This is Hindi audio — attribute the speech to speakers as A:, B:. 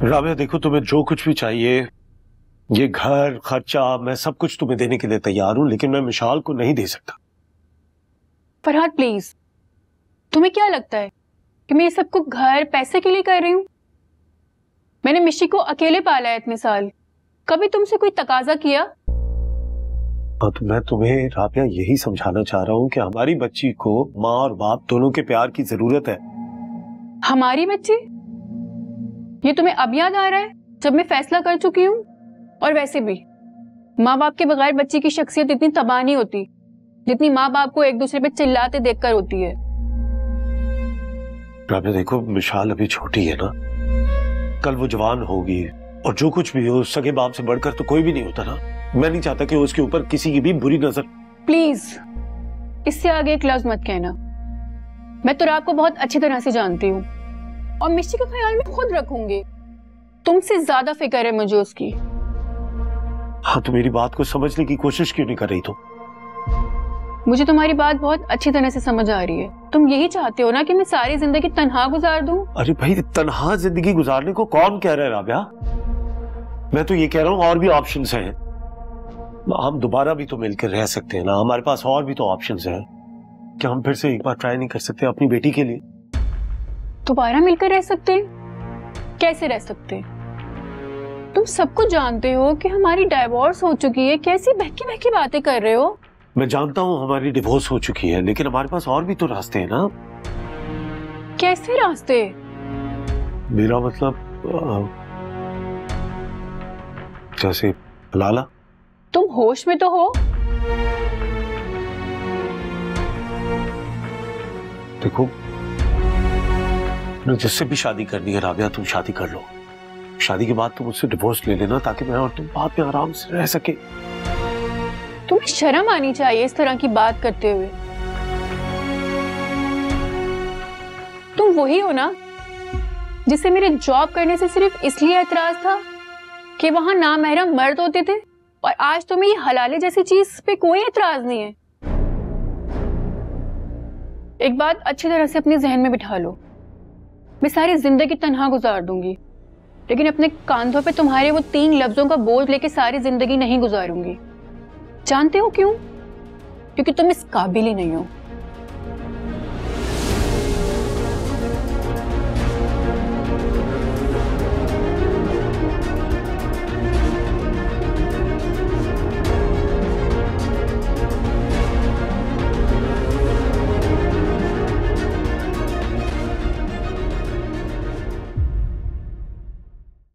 A: राबिया देखो, तुम्हें जो कुछ भी चाहिए, ये घर खर्चा, मैं सब कुछ तुम्हें देने के लिए तैयार हूं, लेकिन मैं मिशाल को नहीं दे सकता।
B: फरहाद प्लीज, तुम्हें क्या लगता है कि मैं ये सब कुछ घर पैसे के लिए कर रही हूँ? मैंने मिशी को अकेले पाला है इतने साल, कभी तुमसे कोई तकाजा किया?
A: हाँ, तो मैं तुम्हें राबिया यही समझाना चाह रहा हूँ कि हमारी बच्ची को माँ और बाप दोनों के प्यार की जरूरत है।
B: हमारी बच्ची? ये तुम्हें अब याद आ रहा है जब मैं फैसला कर चुकी हूँ? और वैसे भी माँ बाप के बगैर बच्ची की शख्सियत इतनी तबाह नहीं होती जितनी माँ बाप को एक दूसरे पे चिल्लाते देखकर होती है।
A: राबिया देखो, मिशाल अभी छोटी है ना, कल वो जवान होगी और जो कुछ भी हो सगे बाप से बढ़कर तो कोई भी नहीं होता ना। मैं नहीं चाहता कि उसके ऊपर किसी की भी बुरी नजर।
B: प्लीज इससे आगे एक लफ्ज मत कहना। मैं तो आपको बहुत अच्छी तरह से जानती हूँ और मिशी का ख्याल मैं खुद रखूंगी। तुमसे ज्यादा फिक्र है मुझे उसकी।
A: हाँ, तो मेरी बात को समझने की कोशिश क्यों नहीं कर रही तुम?
B: मुझे तुम्हारी बात बहुत अच्छी तरह से समझ आ रही है। तुम यही चाहते हो ना कि मैं सारी जिंदगी तन्हा गुजार दूं?
A: अरे भाई, तन्हा जिंदगी गुजारने को कौन कह रहा है राबिया? मैं तो ये कह रहा हूँ और भी ऑप्शंस हैं। हम दोबारा भी तो मिलकर रह सकते हैं ना, हमारे पास और भी तो ऑप्शंस हैं। क्या हम फिर से एक बार ट्राई नहीं कर सकते अपनी बेटी के लिए?
B: दोबारा मिलकर रह सकते हैं? कैसे रह सकते हैं? तुम सब कुछ जानते हो कि हमारी डाइवोर्स हो चुकी है। कैसी बहकी बहकी बातें कर रहे हो?
A: मैं जानता हूँ हमारी डिवोर्स हो चुकी है, लेकिन हमारे पास और भी तो रास्ते हैं ना।
B: कैसे रास्ते?
A: मेरा मतलब जैसे लाला।
B: तुम होश में तो हो?
A: देखो, जिससे भी शादी करनी है राबिया, तुम शादी कर लो। शादी के बाद तुम मुझसे डिवोर्स ले लेना ताकि मैं और तुम बाद में आराम से रह सके।
B: तुम्हें शर्म आनी चाहिए इस तरह की बात करते हुए। तुम वही हो ना जिससे मेरे जॉब करने से सिर्फ इसलिए एतराज था कि वहां नामहरम मर्द होते थे, और आज तुम्हें ये हलाले जैसी चीज पे कोई एतराज नहीं है। एक बात अच्छी तरह से अपने जहन में बिठा लो, मैं सारी जिंदगी तन्हा गुजार दूंगी, लेकिन अपने कांधों पे तुम्हारे वो 3 लफ्जों का बोझ लेके सारी जिंदगी नहीं गुजारूंगी। जानते हो क्यों? क्योंकि तुम इस काबिल ही नहीं हो।